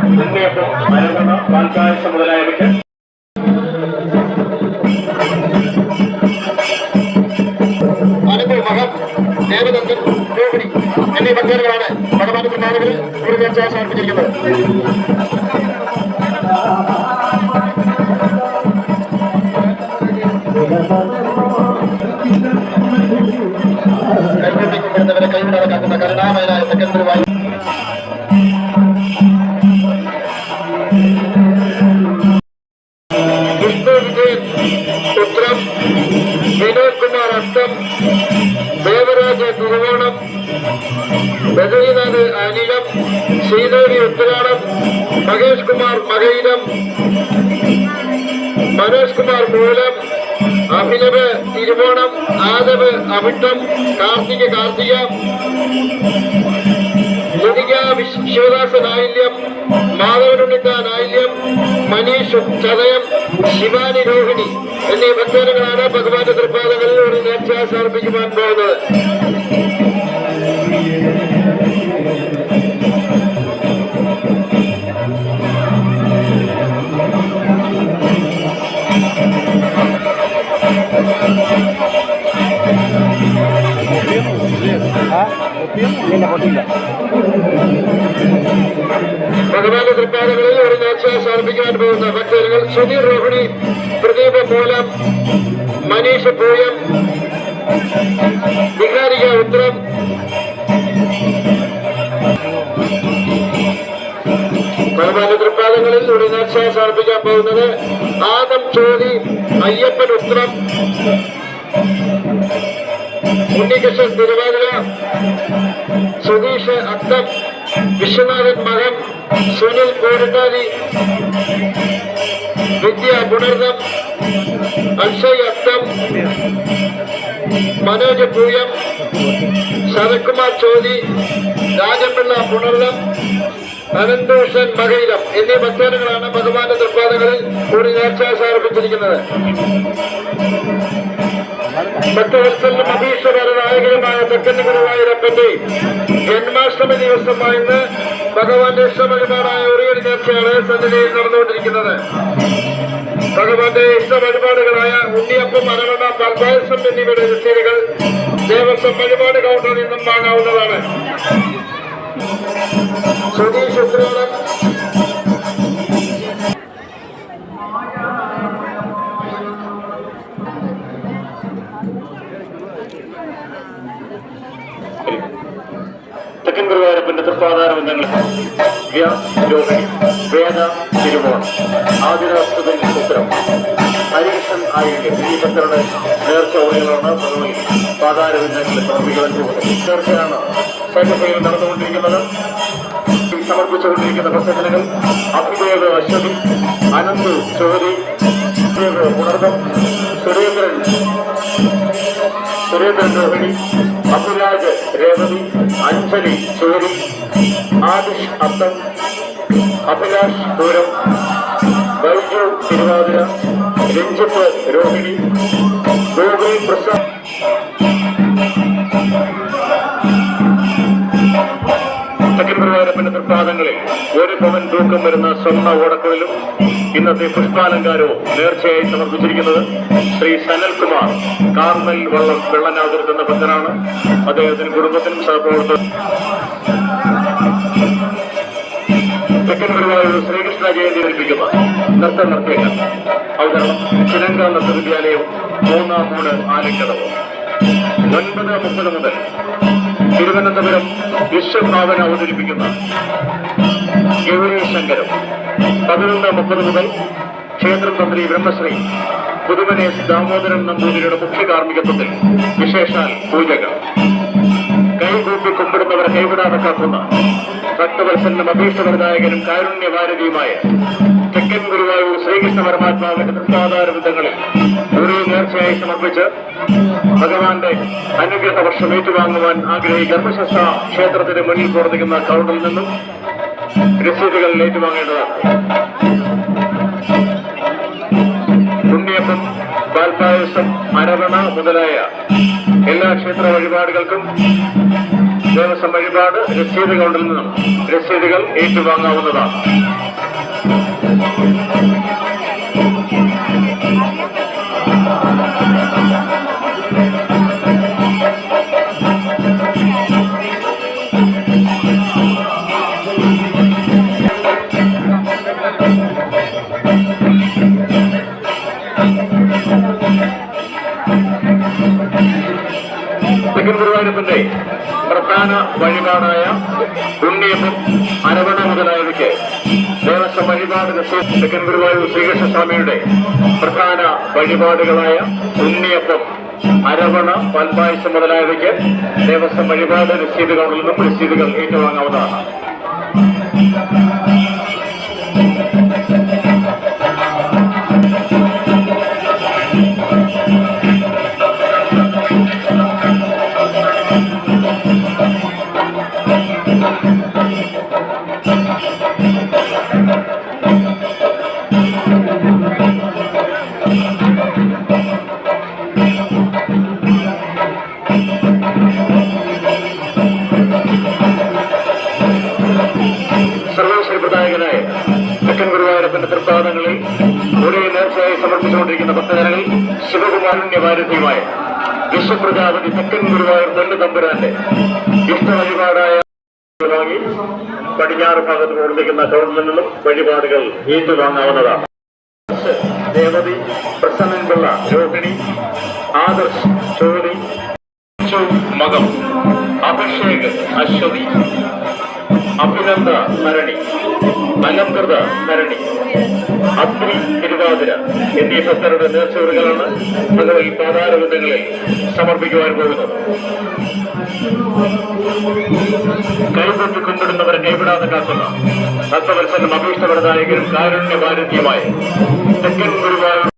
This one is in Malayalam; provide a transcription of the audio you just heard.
ഉണ്ണിയപ്പം, അരവണ, പാൽപ്പായസം മുതലായവയ്ക്ക് മകൻ ദേവദത്തൻ രോഹിണി എന്നീ ഭക്തர்களാണ് ഭഗവാന്റെ പ്രമാണങ്ങളിൽ ഒരു നേർച്ച സമർപ്പിച്ചിരിക്കുന്നത്. കൈകൊണ്ടിരിക്കുന്നവരെ കൈവിടാക്കാക്കുന്ന കരുണാമയനായ സെക്കൻഡറി വിഷ്ണു വിജയൻ പുത്രം വിനോദ് കുമാർ അസ്തം, ദേവരാജ തിരുവോണം, ബദരീനാഥ് അനിലം, ശ്രീദേവി ഉത്തരാടം, മഹേഷ് കുമാർ മകയിരം, മനോജ് കുമാർ മൂലം, അഭിനവ് തിരുവോണം, ആദവ് അവിട്ടം, കാർത്തിക കാർത്തിക, ലതിക ശിവദാസൻ ആയില്യം, മാധവനുണ്ണിത്താൻ ആയില്യം, മനീഷ് ചതയം, ശിവാനി രോഹിണി എന്നീ ഭക്തர்களാണ് ഭഗവാന്റെ തൃപ്പാദങ്ങളിൽ ഒരു നേർച്ച സമർപ്പിക്കുവാൻ പോകുന്നത്. ഭഗവാന്റെ തൃപ്പാദങ്ങളിൽ ഒരു നേർച്ച സമർപ്പിക്കാൻ പോകുന്ന ഭക്തர்கள் സുധീർ രോഹിണി, പ്രദീപ് മൂലം, മനീഷ് പൂയം, വികാരിക ഉത്തരം, ഭഗവാന്റെ തൃപ്പാദങ്ങളിൽ ഒരു നേർച്ച സമർപ്പിക്കാൻ പോകുന്നത് ആദം ചോതി, അയ്യപ്പൻ ഉത്രം, ഉണ്ണികൃഷ്ണൻ തിരുവാതിര, സുധീഷ് അത്തം, വിശ്വനാഥൻ മകൻ, സുനിൽ കോരട്ടാലി, വിദ്യ പുണർദം, അക്ഷയ് അത്തം, മനോജ് പൂയം, ശരത്കുമാർ ചോതി, രാജപിള്ള പുണർദം, അനന്തഭൂഷൺ മകയിലം എന്നീ ഭക്തர்களാണ് ഭഗവാന്റെ തൃപ്പാദങ്ങളിൽ കൂടി നേർച്ച സമർപ്പിച്ചിരിക്കുന്നത്. ഭക്തവത്സലും അഭീഷ്ടനായകരുമായ തെക്കൻ ഗുരുവായൂരപ്പന്റെ ജന്മാഷ്ടമി ദിവസമായിന്ന് ഭഗവാന്റെ ഇഷ്ടവഴിപാടായ ഒരേയൊരു നേർച്ചയാണ് സന്നിധിയിൽ നടന്നുകൊണ്ടിരിക്കുന്നത്. ഭഗവാന്റെ ഇഷ്ടവഴിപാടുകളായ ഉണ്ണിയപ്പം, അരവണ, പാൽപ്പായസം എന്നിവയുടെ രസീതുകൾ ദേവസ്വം വഴിപാട് കൗണ്ടറിൽ നിന്നും വാങ്ങാവുന്നതാണ്. സുധീഷ് ഉത്രാടം, തെക്കൻ ഗുരുവായൂരപ്പന്റെ തൃപ്പാദാരബന്ധങ്ങൾ രോഹിണി, വേദ തിരുവോണം, ആദിരാസ്തുതൻ ഉത്തരം, ഹരികൃഷ്ണൻ ആയില്യം ഈ ഭക്തരുടെ നേർച്ച ഓടികളാണ് ഭഗവതി പാദാരബന്ധങ്ങളിൽ സമർപ്പിക്കുവാൻ പോകുന്നത്. നേർച്ചയാണ് സൈന്യസേനയിൽ നടന്നുകൊണ്ടിരിക്കുന്നത്. സമർപ്പിച്ചുകൊണ്ടിരിക്കുന്ന ഭക്തജനങ്ങൾ അഭിദേവ് അശ്വതി, അനന്ത് ചോരി, പുണർദം, സുരേന്ദ്രൻ രോഹിണി, അഭിരാജ് രേവതി, അഞ്ജലി ചോരി, ആദിഷ് അത്തം, അഭിലാഷ് പൂരം, ബൈജു തിരുവാതിര, രഞ്ജിത്ത് രോഹിണി, ഗോകുൽ പ്രസാദ്. തെക്കൻ ഗുരുവായൂരപ്പന്റെ തൃപ്പാദങ്ങളിൽ ഒരു പവൻ തൂക്കം വരുന്ന സ്വർണ്ണ ഓടക്കുഴലും ഇന്നത്തെ പുഷ്പാലങ്കാരവും നേർച്ചയായി സമർപ്പിച്ചിരിക്കുന്നത് ശ്രീ സനൽകുമാർ കാർമൽ വെള്ളനാതിർത്ത് എന്ന ഭക്തനാണ്. അദ്ദേഹത്തിന് കുടുംബത്തിനും സഹപ്രവർത്തകർ. തെക്കൻ ഗുരുവായൂർ ശ്രീകൃഷ്ണ ജയന്തി ഏൽപ്പിക്കുന്ന നൃത്തനർത്തകർ അവതരണം ചിലങ്ക നൃത്ത വിദ്യാലയവും 3-ാം മൂട് ആലിക്കടവും 9:30 മുതൽ തിരുവനന്തപുരം വിശ്വനാഥൻ അവതരിപ്പിക്കുന്ന ഗൗരീശങ്കരം 11:30 മുതൽ ക്ഷേത്രം തന്ത്രി ബ്രഹ്മശ്രീ പുതുമനെ ദാമോദരൻ നമ്പൂതിരിയുടെ മുഖ്യ കാർമ്മികത്വത്തിൽ വിശേഷാൽ പൂജകൾ. കൈകൂപ്പി കുമ്പിടുന്നവരെ കൈവിടാതെ കാക്കുന്ന ഭക്തവത്സലും അഭീഷ്ടവരദായകനും കാരുണ്യഭാരതിയുമായ തെക്കൻ ഗുരുവായൂർ ശ്രീകൃഷ്ണ പരമാത്മാവിന്റെ തൃപ്പാദാരബന്ധങ്ങളിൽ ഒരു നേർച്ചയായി സമർപ്പിച്ച് ഭഗവാന്റെ അനുഗ്രഹ വർഷം ഏറ്റുവാങ്ങുവാൻ ധർമ്മശാസ്ത്ര ക്ഷേത്രത്തിന് മുന്നിൽ പ്രവർത്തിക്കുന്ന കൗണ്ടറിൽ നിന്നും രസീതുകൾ ഏറ്റുവാങ്ങേണ്ടതാണ്. ഉണ്ണിയപ്പം, പാൽപ്പായസം, അരവണ മുതലായ എല്ലാ ക്ഷേത്ര വഴിപാടുകൾക്കും ദേവസ്വം വഴിപാട് രസീത് കൗണ്ടറിൽ നിന്നും രസീതുകൾ ഏറ്റുവാങ്ങാവുന്നതാണ്. തെക്കൻ ഗുരുവായൂരപ്പന്റെ പ്രധാന വഴിപാടായ ഉണ്ണിയപ്പം, അരവണ മുതലായവയ്ക്ക് ദേവസ്വം വഴിപാട് തെക്കൻ ഗുരുവായൂർ ശ്രീകൃഷ്ണസ്വാമിയുടെ പ്രധാന വഴിപാടുകളായ ഉണ്ണിയപ്പം, അരവണ, പാൽപ്പായസം മുതലായവയ്ക്ക് ദേവസ്വം വഴിപാട് രസീത് കൗണ്ടറിൽ നിന്നും രസീതുകൾ ഏറ്റുവാങ്ങാവുന്നതാണ്. സർവശ്രീപ്രദായകനായ തെക്കൻ ഗുരുവായൂരപ്പന്റെ തൃപ്പാദങ്ങളിൽ ഒരേ നേർച്ചയായി സമർപ്പിച്ചുകൊണ്ടിരിക്കുന്ന ഭക്തജനങ്ങൾ ശിവകുമാരണ്യവാരിധിയുമായ വിശ്വപ്രജാപതി തെക്കൻ ഗുരുവായൂർ തൊണ്ടു തമ്പുരാന്റെ ഇഷ്ടവഴിപാടായ വാങ്ങി പടിഞ്ഞാറ് ഭാഗത്ത് പ്രവർത്തിക്കുന്ന കൗണ്ടറിൽ നിന്നും വഴിപാടുകൾ ഏറ്റുവാങ്ങാവുന്നതാണ്. ദേവതി, പ്രസന്നൻപിള്ള, രോഹിണി, ആദർശ്, ചോതി, മകം, അഭിഷേക്, അശ്വതി, അഭിനന്ദ, ഭരണി, അലംകൃത, ഭരണി, അഗ്നി, തിരുവാതിര എന്നീ ഭക്തരുടെ നേർച്ചകളാണ് ഭഗവതി പാതാരബന്ധങ്ങളിൽ സമർപ്പിക്കുവാൻ പോകുന്നത്. കൈകൊട്ടി കുമ്പിടുന്നവരെ കൈവിടാതെ കാക്കുന്ന ഭക്തവത്സലും അഭീഷ്ടപ്രദായകരും കാരുണ്യവാരിധ്യമായ തെക്കൻ ഗുരുവായൂർ